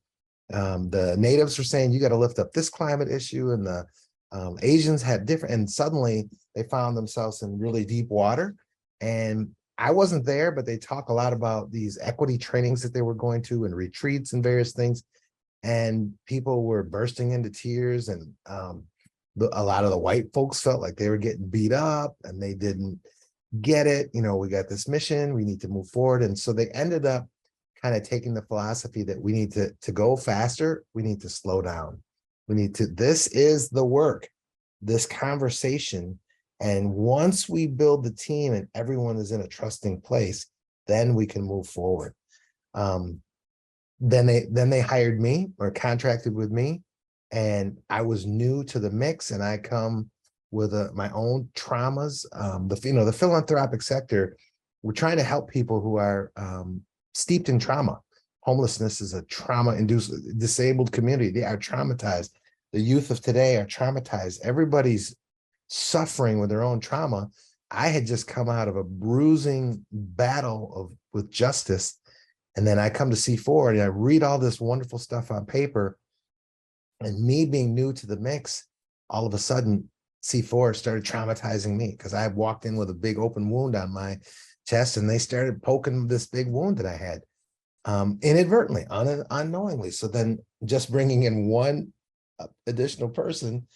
the Natives were saying, you got to lift up this climate issue. And the Asians had different, and suddenly they found themselves in really deep water. And I wasn't there, but they talk a lot about these equity trainings that they were going to and retreats and various things. And people were bursting into tears. And a lot of the white folks felt like they were getting beat up and they didn't get it. You know, we got this mission, we need to move forward. And so they ended up kind of taking the philosophy that we need to go faster, we need to slow down. This is the work, this conversation. And once we build the team and everyone is in a trusting place, then we can move forward. Then they hired me or contracted with me, and I was new to the mix, and I come with my own traumas. The philanthropic sector, we're trying to help people who are steeped in trauma. Homelessness is a trauma-induced, disabled community. They are traumatized. The youth of today are traumatized. Everybody's suffering with their own trauma. I had just come out of a bruising battle with justice. And then I come to C4 and I read all this wonderful stuff on paper. And me being new to the mix, all of a sudden, C4 started traumatizing me because I walked in with a big open wound on my chest, and they started poking this big wound that I had inadvertently, unknowingly. So then just bringing in one additional person,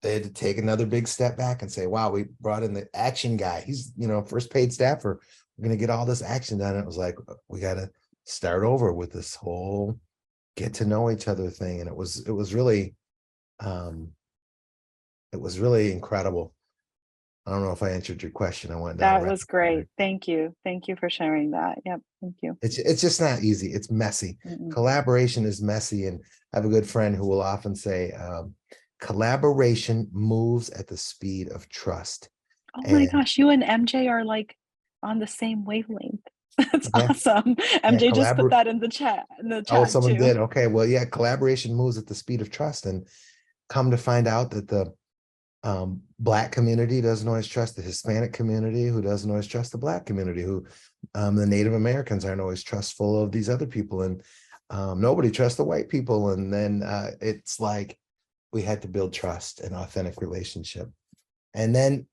they had to take another big step back and say, wow, we brought in the action guy. He's, first paid staffer. we're going to get all this action done. It was like, we got to start over with this whole get to know each other thing. And it was really incredible. I don't know if I answered your question. I went down. That was great. Thank you. Thank you for sharing that. Yep. Thank you. It's just not easy. It's messy. Collaboration is messy. And I have a good friend who will often say, collaboration moves at the speed of trust. Oh my gosh, you and MJ are like on the same wavelength. That's awesome. MJ just put that in the chat. Oh, someone too. did. Okay. Well, yeah, collaboration moves at the speed of trust. And come to find out that the Black community doesn't always trust the Hispanic community, who doesn't always trust the Black community, who the Native Americans aren't always trustful of these other people, and nobody trusts the white people. And then it's like we had to build trust and authentic relationship. And then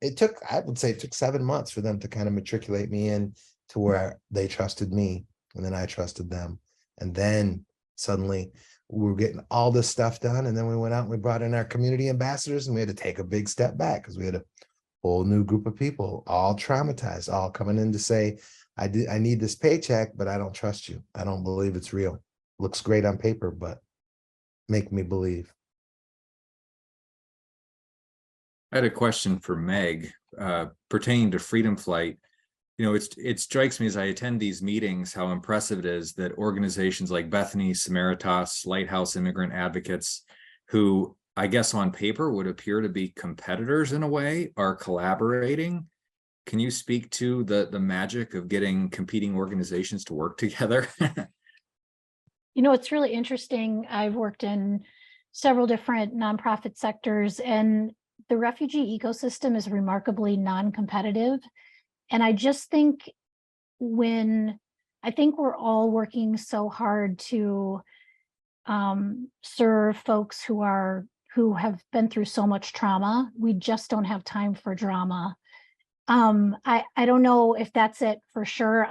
I would say it took 7 months for them to kind of matriculate me in to where they trusted me, and then I trusted them. And then suddenly we were getting all this stuff done. And then we went out and we brought in our community ambassadors, and we had to take a big step back because we had a whole new group of people, all traumatized, all coming in to say, I need this paycheck, but I don't trust you. I don't believe it's real. Looks great on paper, but make me believe. I had a question for Meg pertaining to Freedom Flight. You know, it strikes me as I attend these meetings how impressive it is that organizations like Bethany, Samaritas, Lighthouse Immigrant Advocates, who I guess on paper would appear to be competitors in a way, are collaborating. Can you speak to the magic of getting competing organizations to work together? You know, it's really interesting. I've worked in several different nonprofit sectors, and the refugee ecosystem is remarkably non-competitive. And I just think we're all working so hard to serve folks who have been through so much trauma. We just don't have time for drama. I don't know if that's it for sure.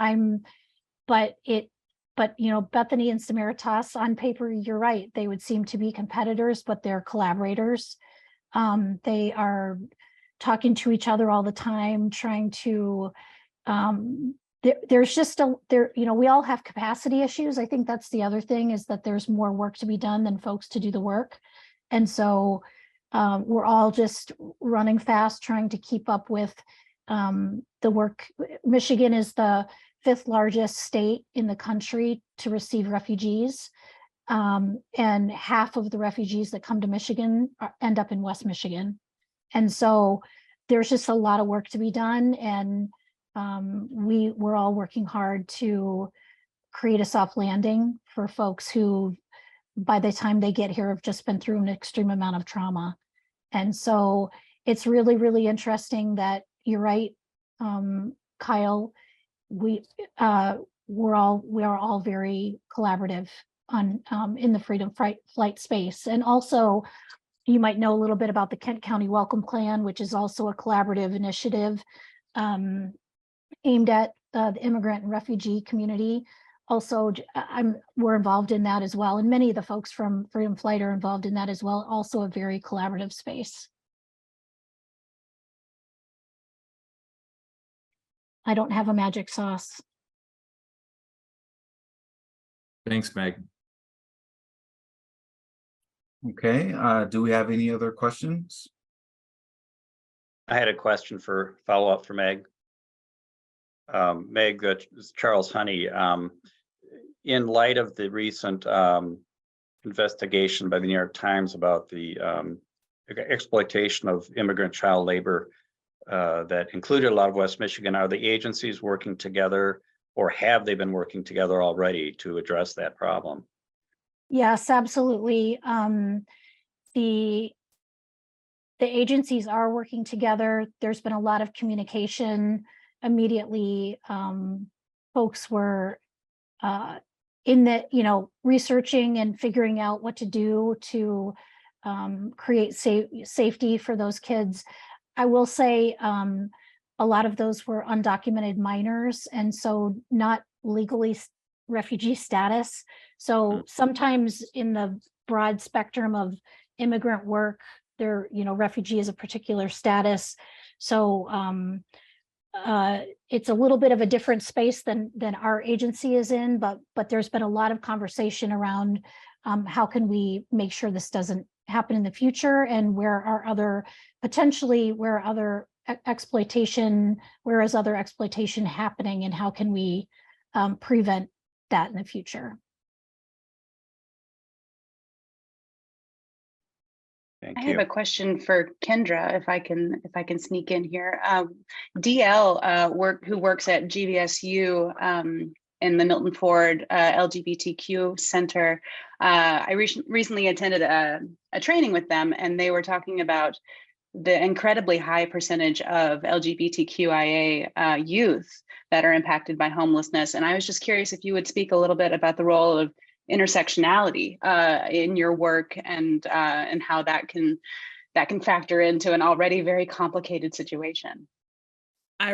But you know, Bethany and Samaritas, on paper, you're right. They would seem to be competitors, but they're collaborators. They are talking to each other all the time, trying to, there's just you know, we all have capacity issues. I think that's the other thing, is that there's more work to be done than folks to do the work. And so we're all just running fast, trying to keep up with the work. Michigan is the 5th largest state in the country to receive refugees. And half of the refugees that come to Michigan end up in West Michigan. And so there's just a lot of work to be done. And we're all working hard to create a soft landing for folks who, by the time they get here, have just been through an extreme amount of trauma. And so it's really, really interesting that you're right, Kyle, we are all very collaborative on in the Freedom Flight space. And also, you might know a little bit about the Kent County Welcome Plan, which is also a collaborative initiative aimed at the immigrant and refugee community. Also, we're involved in that as well. And many of the folks from Freedom Flight are involved in that as well. Also a very collaborative space. I don't have a magic sauce. Thanks, Meg. Okay, do we have any other questions? I had a question for follow-up for Meg. Meg, Charles Honey, in light of the recent investigation by the New York Times about the exploitation of immigrant child labor that included a lot of West Michigan, are the agencies working together, or have they been working together already to address that problem? Yes, absolutely. The agencies are working together. There's been a lot of communication. Immediately, folks were in the, you know, researching and figuring out what to do to create safety for those kids. I will say a lot of those were undocumented minors, and so not legally refugee status. So sometimes in the broad spectrum of immigrant work, refugee is a particular status. So it's a little bit of a different space than our agency is in, but there's been a lot of conversation around how can we make sure this doesn't happen in the future, and where are other potentially where other exploitation, where is other exploitation happening, and how can we prevent that in the future. Thank I you. have a question for Kendra, if I can sneak in here. DL who works at GVSU in the Milton Ford LGBTQ Center. I recently attended a training with them, and they were talking about the incredibly high percentage of LGBTQIA youth that are impacted by homelessness. And I was just curious if you would speak a little bit about the role of intersectionality in your work, and how that can factor into an already very complicated situation. I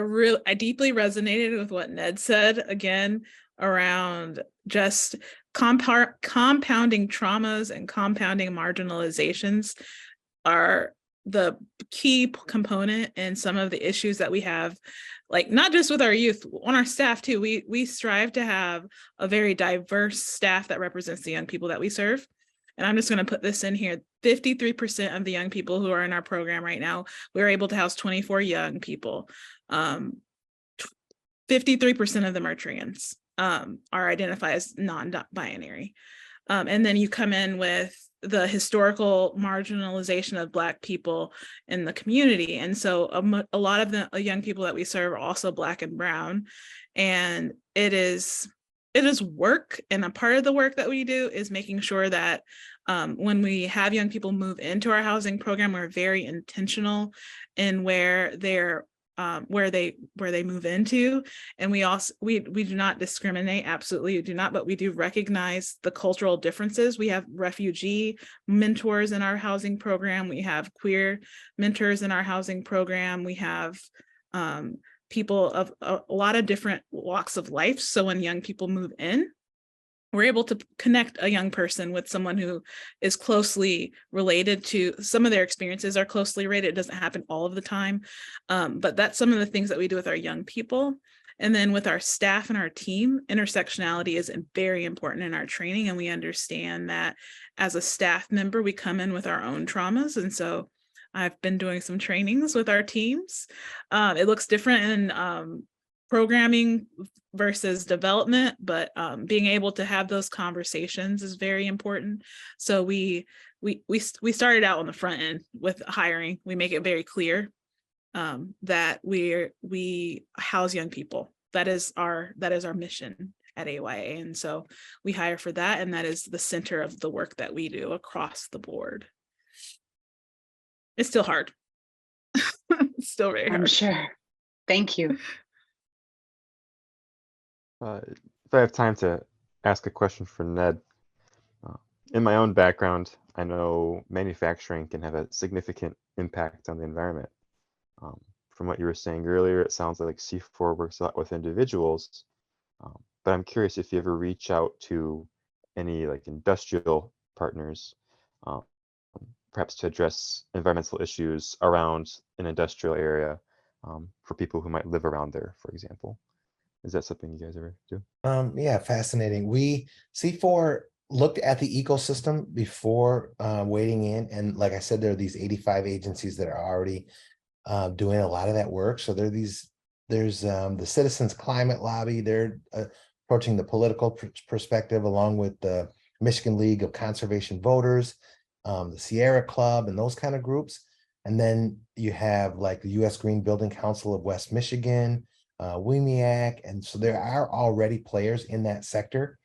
deeply resonated with what Ned said again around just compounding traumas and compounding marginalizations are the key component in some of the issues that we have, like not just with our youth, on our staff too. We strive to have a very diverse staff that represents the young people that we serve. And I'm just going to put this in here. 53% of the young people who are in our program right now, we're able to house 24 young people. 53% of them are trans, are identified as non-binary. And then you come in with the historical marginalization of Black people in the community. And so a lot of the young people that we serve are also Black and Brown. And it is work. And a part of the work that we do is making sure that when we have young people move into our housing program, we're very intentional in where they're where they move into. And we do not discriminate, absolutely do not, but we do recognize the cultural differences. We have refugee mentors in our housing program. We have queer mentors in our housing program. We have people of a lot of different walks of life. So when young people move in, we're able to connect a young person with someone who is closely related to, some of their experiences are closely related. It doesn't happen all of the time, but that's some of the things that we do with our young people. And then with our staff and our team, intersectionality is very important in our training. And we understand that as a staff member, we come in with our own traumas. And so I've been doing some trainings with our teams. It looks different in programming versus development, but being able to have those conversations is very important. So we started out on the front end with hiring. We make it very clear that we house young people. That is our mission at AYA, and so we hire for that, and that is the center of the work that we do across the board. It's still hard. It's still very hard. I'm sure. Thank you. If I have time to ask a question for Ned, in my own background, I know manufacturing can have a significant impact on the environment. From what you were saying earlier, it sounds like C4 works a lot with individuals, but I'm curious if you ever reach out to any like industrial partners, perhaps to address environmental issues around an industrial area for people who might live around there, for example. Is that something you guys ever do? Yeah, fascinating. C4 looked at the ecosystem before wading in. And like I said, there are these 85 agencies that are already doing a lot of that work. So there's the Citizens Climate Lobby. They're approaching the political perspective along with the Michigan League of Conservation Voters, the Sierra Club, and those kind of groups. And then you have like the U.S. Green Building Council of West Michigan, WMEAC, and so there are already players in that sector.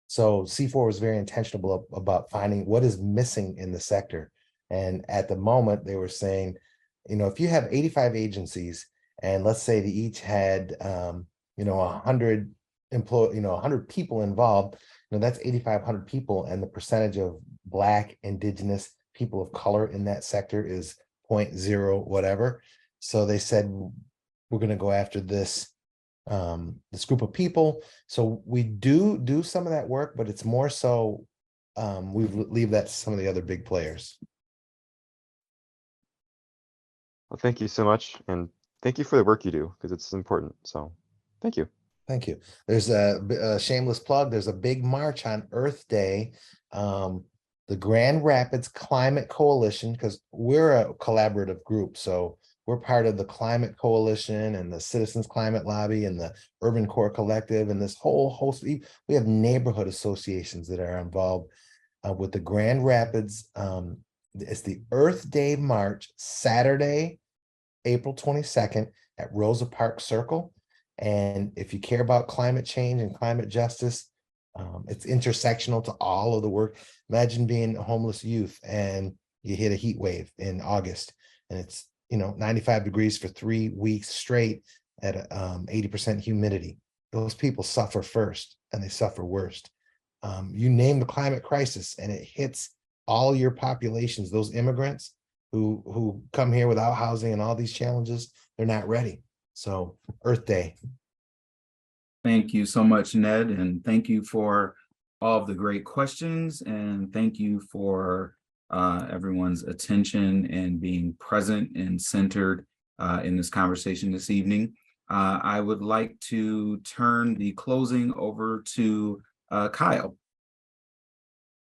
So C4 was very intentional about finding what is missing in the sector. And at the moment, they were saying, if you have 85 agencies, and let's say they each had, 100 100 people involved, that's 8,500 people, and the percentage of Black, Indigenous, people of color in that sector is 0.0 whatever. So they said, we're going to go after this group of people. So we do some of that work, but it's more so we leave that to some of the other big players. Well, thank you so much, and thank you for the work you do because it's important. So thank you. Thank you. There's a shameless plug. There's a big march on Earth Day. The Grand Rapids Climate Coalition, because we're a collaborative group. So we're part of the Climate Coalition and the Citizens Climate Lobby and the Urban Core Collective and this whole host. We have neighborhood associations that are involved with the Grand Rapids. It's the Earth Day March, Saturday, April 22nd at Rosa Parks Circle. And if you care about climate change and climate justice, it's intersectional to all of the work. Imagine being a homeless youth and you hit a heat wave in August and it's 95 degrees for 3 weeks straight at 80% humidity. Those people suffer first and they suffer worst. You name the climate crisis and it hits all your populations. Those immigrants who come here without housing and all these challenges, they're not ready. So Earth Day. Thank you so much, Ned, and thank you for all of the great questions, and thank you for everyone's attention and being present and centered in this conversation this evening. I would like to turn the closing over to Kyle.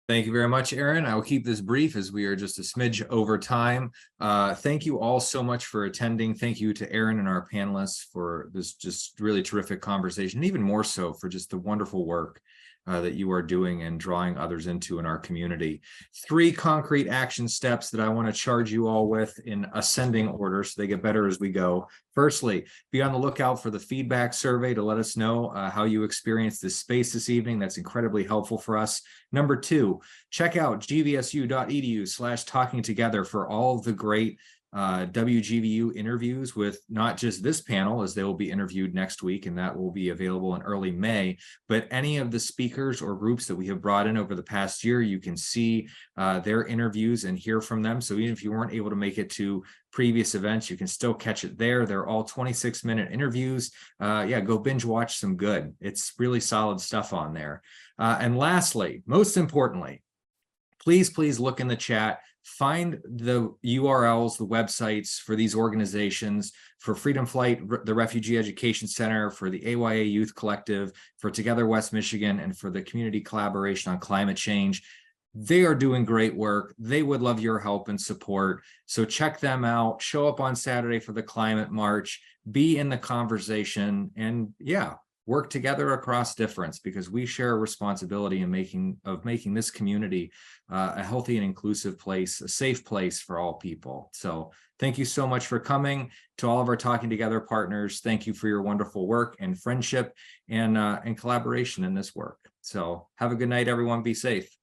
Thank you very much, Aaron. I will keep this brief as we are just a smidge over time. Thank you all so much for attending. Thank you to Aaron and our panelists for this just really terrific conversation, even more so for just the wonderful work that you are doing and drawing others into in our community. 3 concrete action steps that I want to charge you all with in ascending order so they get better as we go. Firstly, be on the lookout for the feedback survey to let us know how you experienced this space this evening. That's incredibly helpful for us. Number 2, check out gvsu.edu/talking-together for all of the great WGVU interviews with not just this panel, as they will be interviewed next week, and that will be available in early May, but any of the speakers or groups that we have brought in over the past year. You can see their interviews and hear from them. So even if you weren't able to make it to previous events, you can still catch it there. They're all 26-minute interviews. Yeah, go binge watch some good. It's really solid stuff on there. And lastly, most importantly, please look in the chat. Find the URLs, the websites for these organizations, for Freedom Flight, the Refugee Education Center, for the AYA Youth Collective, for Together West Michigan, and for the Community Collaboration on Climate Change. They are doing great work. They would love your help and support. So check them out. Show up on Saturday for the Climate March. Be in the conversation. And yeah, work together across difference, because we share a responsibility in making this community a healthy and inclusive place, a safe place for all people. So thank you so much for coming. To all of our Talking Together partners, thank you for your wonderful work and friendship and collaboration in this work. So have a good night, everyone. Be safe.